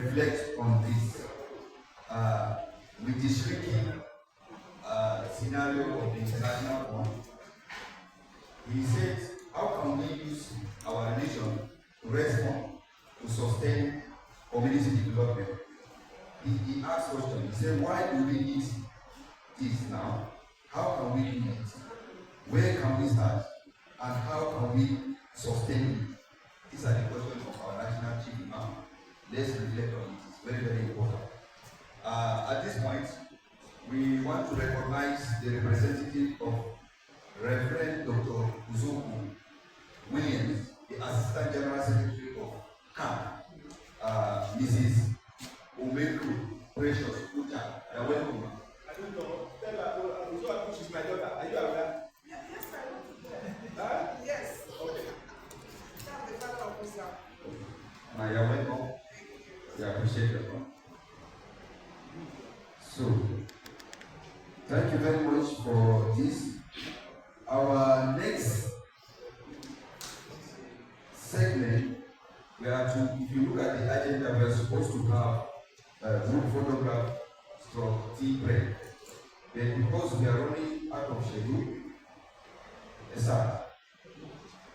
reflect on this with the shrinking scenario of the international fund. He said, how can we use our religion to respond to sustain community development? He asked question. He said, why do we need this now? How can we do it? Where can we start? And how can we sustain it? These are the questions of our national chief imam. Let's reflect on it. It's very, very important. At this point, we want to recognize the representative of Reverend Dr. Uzoku Williams, the Assistant General Secretary of CAM, Mrs. Umeku Precious Uta. Welcome. I don't know. Tell her, Uzoku, she's my daughter. Are you aware? Yes, I know. Huh? Yes. Okay. That's the father of Islam. You're welcome. We appreciate your time. So, thank you very much for this. Our next segment, we are to, if you look at the agenda, we are supposed to have a group photograph stroke tea break. But because we are running out of schedule, sir,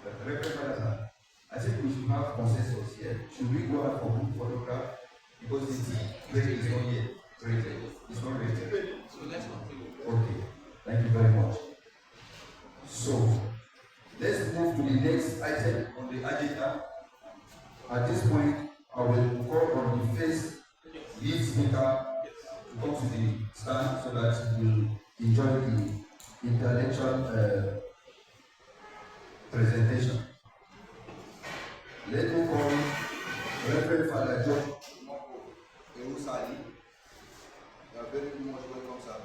Reverend Father, sir, I think we should have consensus here. Should we go out for group photograph? Because the tea break is not yet rated. It's not rated. So let's continue. Okay, thank you very much. So, let's move to the next item on the agenda. At this point, I will call on the first lead speaker to come to the stand so that we'll enjoy the intellectual presentation. Let me call Reverend Father John Eusali. You are very much welcome, sir.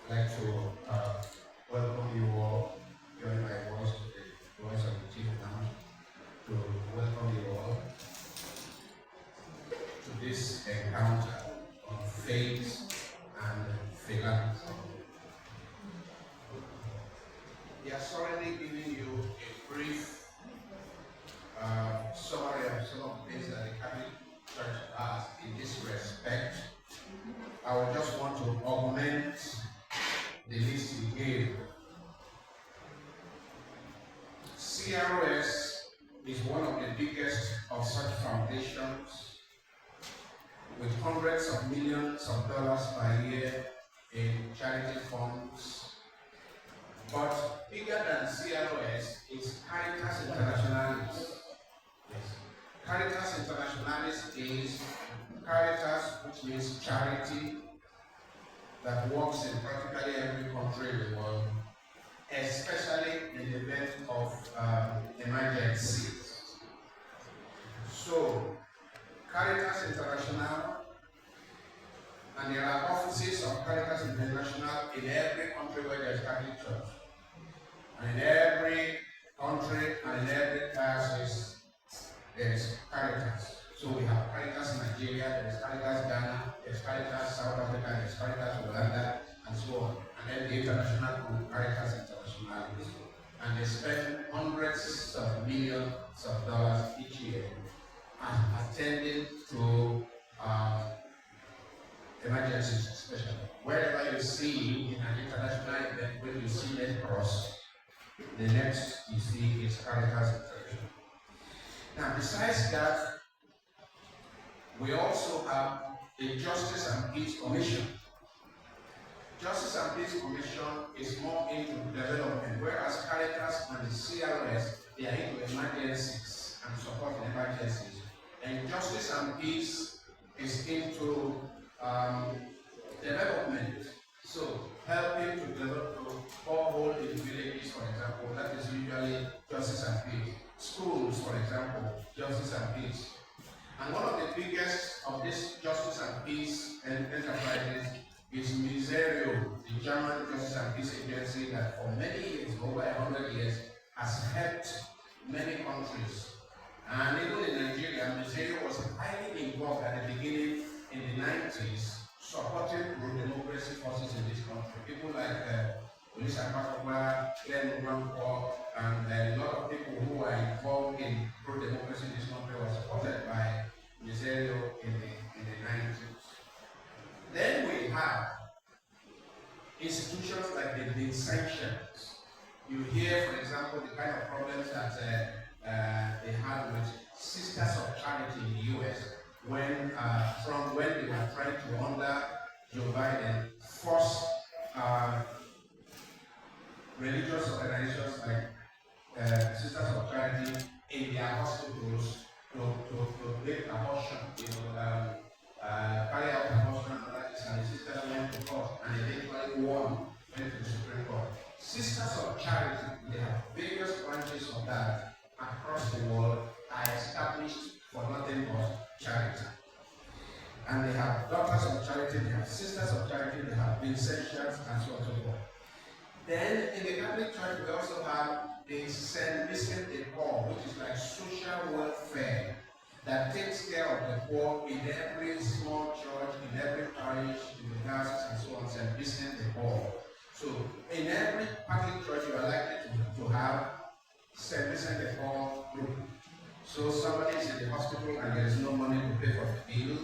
I'd like to welcome you all, join my voice to the voice of the chief now, to welcome you all to this encounter on faith and philanthropy. We are sorely giving you a brief summary of some of the things that the Catholic Church has in this respect. I would just want to augment the list we gave. CROS is one of the biggest of such foundations with hundreds of millions of dollars per year in charity funds. But bigger than CROS is Caritas Internationalis. Yes. Caritas Internationalis is Caritas, which means charity, that works in practically every country in the world, especially in the event of emergencies. So, Caritas International, and there are offices of Caritas International in every country where there is Catholic Church. And in every country and in every diocese, there is Caritas. So we have Caritas Nigeria, there is Caritas Ghana, there is Caritas South Africa, there is Caritas Uganda, and so on. And then the international group, Caritas International. And they spend hundreds of millions of dollars each year attending to emergencies, especially. Wherever you see in an international event, when you see Red Cross, the next you see is Caritas International. Now, besides that, we also have the Justice and Peace Commission. Justice and Peace Commission is more into development, whereas Caritas and the CRS, they are into emergencies and support in emergencies. And Justice and Peace is into development. So, helping to develop borehole in villages, for example, that is usually Justice and Peace. Schools, for example, Justice and Peace. And one of the biggest of this enterprises is Miserio, the German Justice and Peace Agency that for many years, over 100 years, has helped many countries. And even in Nigeria, Miserio was highly involved at the beginning in the 90s, supporting pro-democracy forces in this country. People like Olisa Makokwa, Glenn Nwankwo, and a lot of people who are involved in pro-democracy in this country were supported by Miserio in the 90s. Then we have institutions like the sanctions. You hear, for example, the kind of problems that they had with Sisters of Charity in the US when they were trying to, under Joe Biden, force religious organizations like Sisters of Charity in their hospitals to make abortion, carry out abortion and that, and the sisters went to court and eventually won, went to the Supreme Court. Sisters of Charity, they have various branches of that across the world, are established for nothing but charity. And they have Daughters of Charity, they have Sisters of Charity, they have Vincentians, and so on and so forth. Then in the Catholic Church, we also have the St. Vincent de Paul, which is like social welfare that takes care of the poor in every small church, in every parish, in the diocese, and so on. St. Vincent de Paul. So in every Catholic church, you are likely to have St. Vincent de Paul group. So somebody is in the hospital and there is no money to pay for the bill,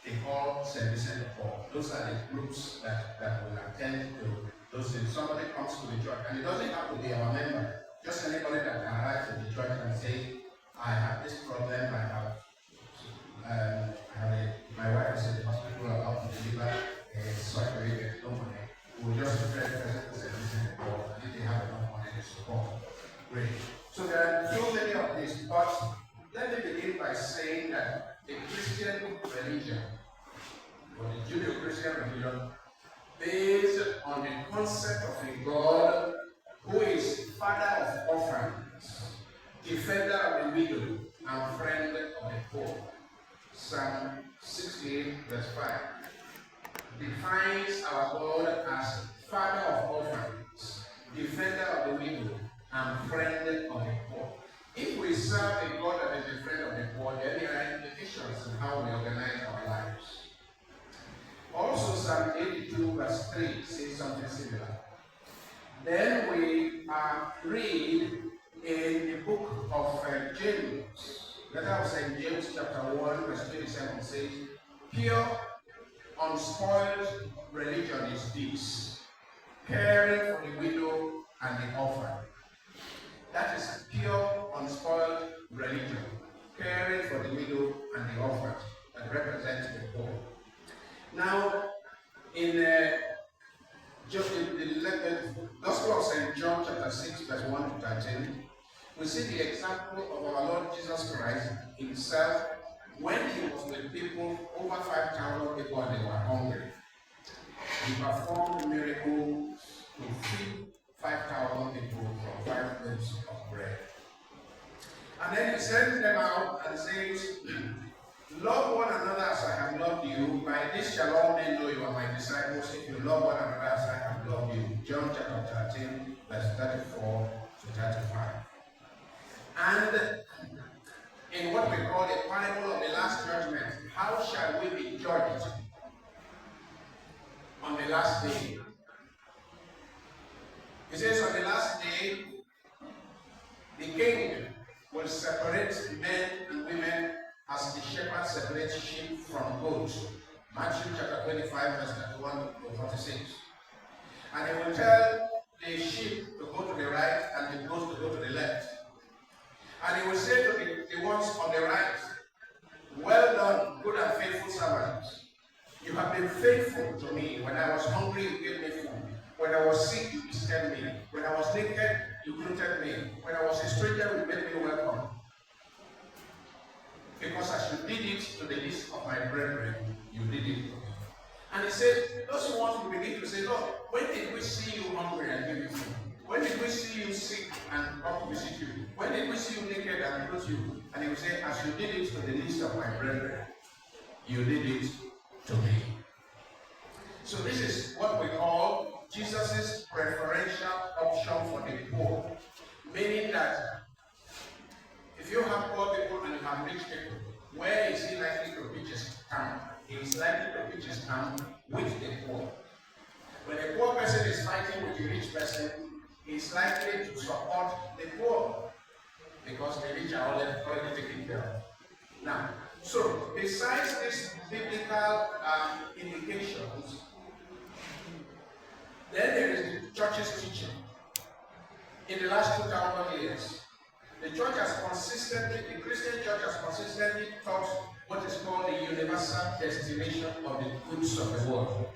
they call St. Vincent de Paul. Those are the groups that will attend to those things. Somebody comes to the church, and it doesn't have to be our member. Just anybody that can arrive to the church and say, I have this problem, my wife is in the hospital about to deliver a surgery, there's no money. We'll just refer the person to St. Vincent de Paul, and if they have enough money to support. Great. So there are so many of these, but let me begin by saying that the Christian religion, or the Judeo-Christian religion, based on the concept of a God who is father of orphans, defender of the widow, and friend of the poor. Psalm 68, verse 5 defines our God as father of orphans, defender of the widow, and friend of the poor. If we serve a God that is the friend of the poor, then there are implications in how we organize our lives. Also, Psalm 82, verse 3 says something similar. Then we read in the book of James. Letter of St. James, chapter 1, verse 27 says, pure, unspoiled religion is this, caring for the widow and the orphan. That is pure, unspoiled religion, caring for the widow and the orphan that represents the poor. Now, in the Gospel of St. John, chapter 6, verse 1 to 13, we see the example of our Lord Jesus Christ himself when he was with people, over 5,000 people, and they were hungry. He performed miracles to feed 5,000 people from 5 loaves of bread. And then he sends them out and says, love one another as I have loved you. By this shall all men know you are my disciples, if you love one another as I have loved you. John chapter 13, verse 34 to 35. And in what we call the parable of the last judgment, how shall we be judged on the last day? It says on the last day, the king will separate men and women as the shepherd separates sheep from goats. Matthew chapter 25, verse 31 to 46. And he will tell the sheep to go to the right and the goats to go to the left. And he will say to the ones on the right, well done, good and faithful servants. You have been faithful to me. When I was hungry, you gave me food. When I was sick, you visited me. When I was naked, you clothed me. When I was a stranger, you made me welcome. Because as you did it to the least of my brethren, you did it to me. And he said, those ones will begin to say, Lord, when did we see you hungry and give you food? When did we see you sick and come to visit you? When did we see you naked and clothe you? And he will say, as you did it to the least of my brethren, you did it to me. stand with the poor. When a poor person is fighting with a rich person, he's likely to support the poor because the rich are already taken care of. Now, so besides these biblical indications, then there is the church's teaching. In the last 2,000 years, the Christian church has consistently taught what is called the universal destination of the goods of the world.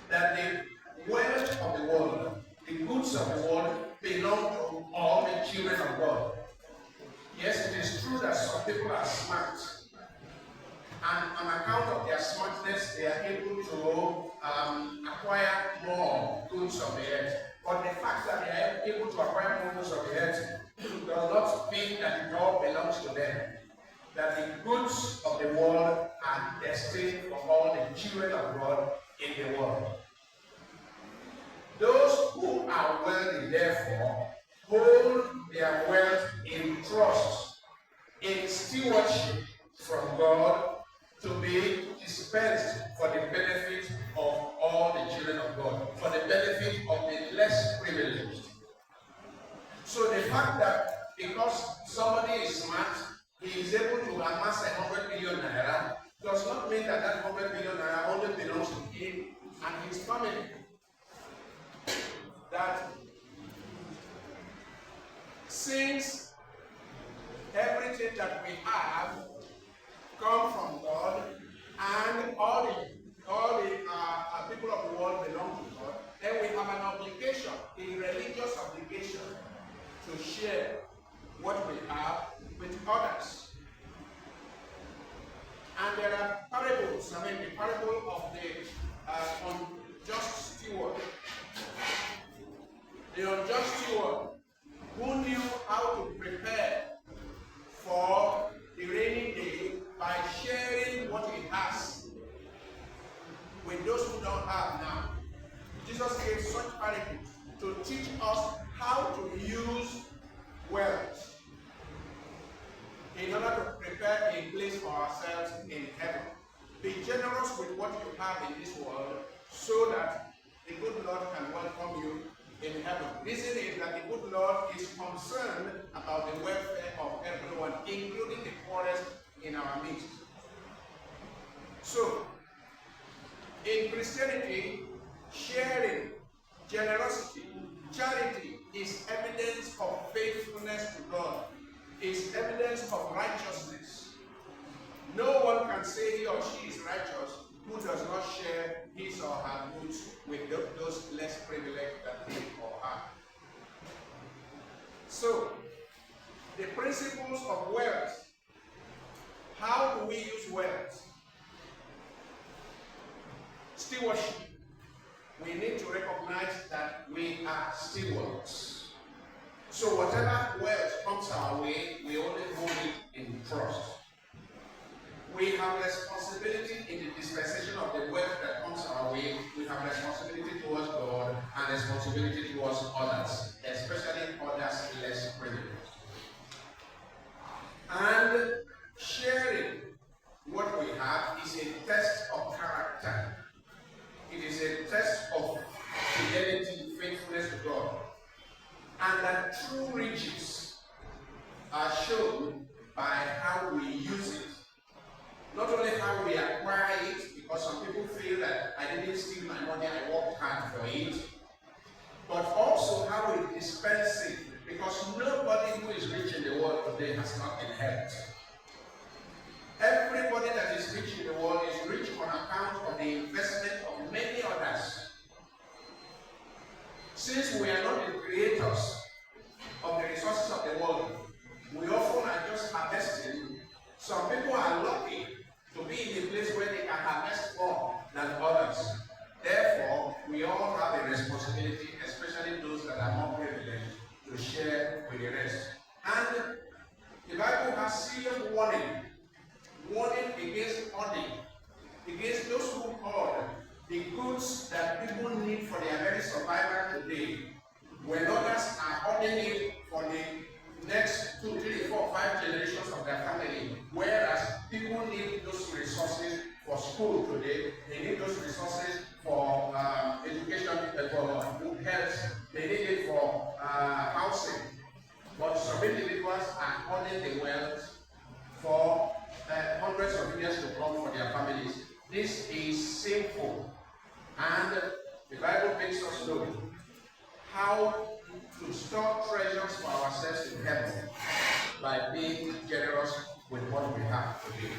That the wealth of the world, the goods of the world, belong to all the children of God. Yes, it is true that some people are smart, and on account of their smartness, they are able to acquire more goods of the earth. But the fact that they are able to acquire more goods of the earth does not mean that it all belongs to them. That the goods of the world are destined for all the children of God in the world. Those who are wealthy, therefore, hold their wealth in trust, in stewardship from God, to be dispensed for the benefit of all the children of God, for the benefit of the less privileged. So the fact that because somebody is smart, he is able to amass 100 million naira, does not mean that that 100 million naira only belongs to him and his family. That since everything that we have come from God, and all the people of the world belong to God, then we have an obligation, a religious obligation, to share what we have with others. And there are parables. The parable of the unjust steward. The unjust steward who knew how to prepare for the rainy day by sharing what he has with those who don't have now. Jesus gave such parables to teach us how to use wealth in order to prepare a place for ourselves in heaven. Be generous with what you have in this world so that the good Lord can welcome you in heaven. Reason is that the good Lord is concerned about the welfare of everyone, including the poorest in our midst. So, in Christianity, sharing, generosity, charity is evidence of faithfulness to God, is evidence of righteousness. No one can say he or she is righteous who does not share his or her goods with those less privileged than he or her. So, the principles of wealth. How do we use wealth? Stewardship. We need to recognize that we are stewards. So whatever wealth comes our way, we only hold it in trust. We have responsibility in the dispensation of the wealth that comes our way. We have responsibility towards God and responsibility towards others, especially others less privileged. And sharing what we have is a test of character. It is a test of fidelity, faithfulness to God. And that true riches are shown by how we use it. Not only how we acquire it, because some people feel that I didn't steal my money, I worked hard for it, but also how we dispense it, because nobody who is rich in the world today has not been helped. Everybody that is rich in the world is rich on account of the investment of many others. Since we are not the creators of the resources of the world, we often are just harvesting. Some people are lucky to be in a place where they can harvest more than others. Therefore, we all have a responsibility, especially those that are more privileged, to share with the rest. And the Bible has serious warning against hoarding, against those who hoard the goods that people need for their very survival today, when others are hoarding it for the next 2, 3, 4, 5 generations of their family. Whereas people need those resources for school today, they need those resources for education, for health, they need it for housing. But some individuals are holding the wealth for hundreds of years to come for their families. This is sinful. And the Bible makes us know how to store treasures for ourselves in heaven by being generous with what we have today.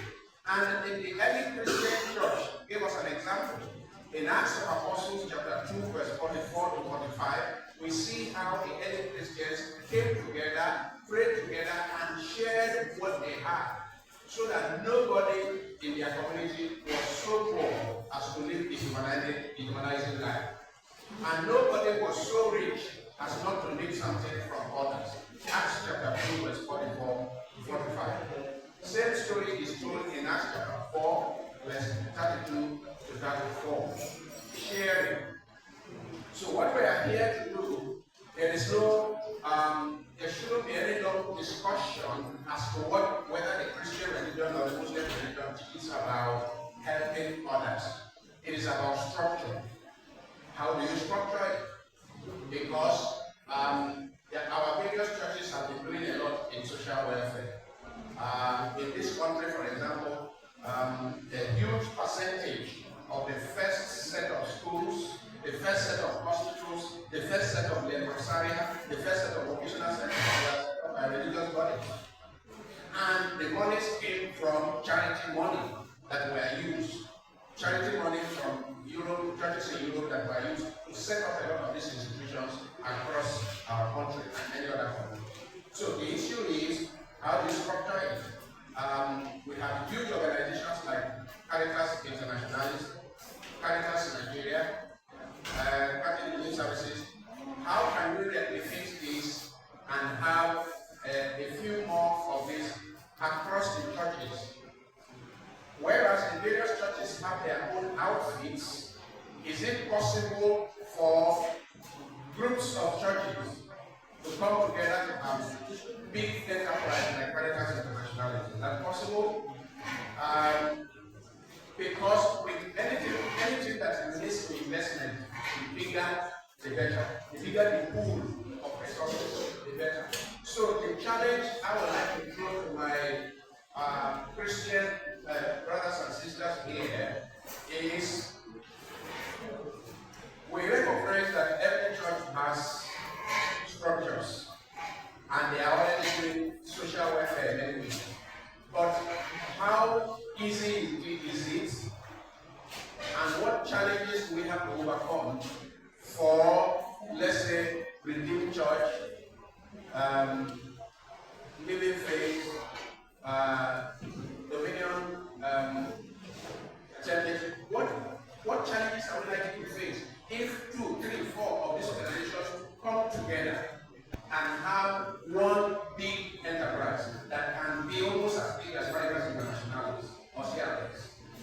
And in the early Christian church, give us an example. In Acts of Apostles chapter 2, verse 44 to 45, we see how the early Christians came together, prayed together, and shared what they had, so that nobody in their community was so poor as to live a humanizing life. And nobody was so rich as not to need something from others. Acts chapter 2, verse 44 to 45. Same story is told in Acts chapter 4, verse 32 to 34. Sharing. So what we are here to do, there shouldn't be any long discussion as to whether the Christian religion or the Muslim religion is about helping others. It is about structure. How do you structure it? Because our various churches have been doing a lot in social welfare. In this country, for example, a huge percentage of the first set of schools, the first set of hospitals, the first set of leprosaria, the first set of vocational centers were religious bodies. And the monies came from charity money that were used. Charity money from Europe, churches in Europe that were used to set up a lot of these institutions across our country and any other country. So the issue is, how do you structure it? We have huge organizations like Caritas Internationalis, Caritas Nigeria, Catholic Relief Services. How can we replicate this and have a few more of this across the churches? Whereas the various churches have their own outfits, is it possible for groups of churches to come together to have big enterprise like Caritas Internationalis? Is that possible? Because with anything that needs to investment, the bigger the better. The bigger the pool of resources, the better. So the challenge I would like to throw to my Christian brothers and sisters here is, we recognize that every church has structures and they are already doing social welfare in many ways. But how easy is it, and what challenges we have to overcome for, let's say, Redeemed Church, Living Faith, Dominion, Church? What challenges are we likely to face if 2, 3, 4 of these organizations come together and have one big enterprise that can be almost as big as Caritas Internationalis or CRS,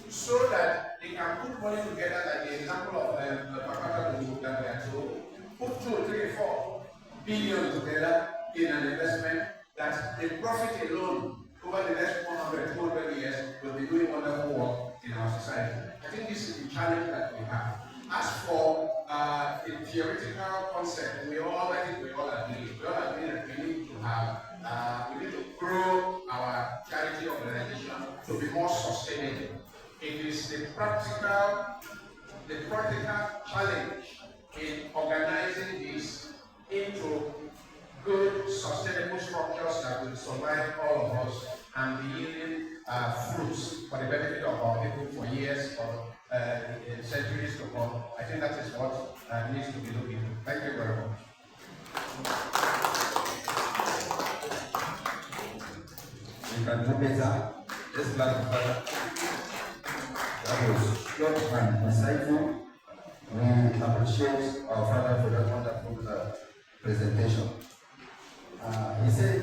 so that they can put money together, like the example of Pakata Group that we are told, put 2, 3, 4 billion together in an investment that the profit alone over the next 100, 200 years will be doing wonderful work in our society. I think this is the challenge that we have. As for the theoretical concept, we all agree. We all agree that we need to have, we need to grow our charity organization to be more sustainable. It is the practical challenge in organizing this into good, sustainable structures that will survive all of us and be yielding fruits for the benefit of our people for years or centuries to come. I think that is what needs to be looked into. Thank you very much. You can do better. Let's clap for Father. That was short and insightful. We appreciate our Father for that wonderful presentation. He said,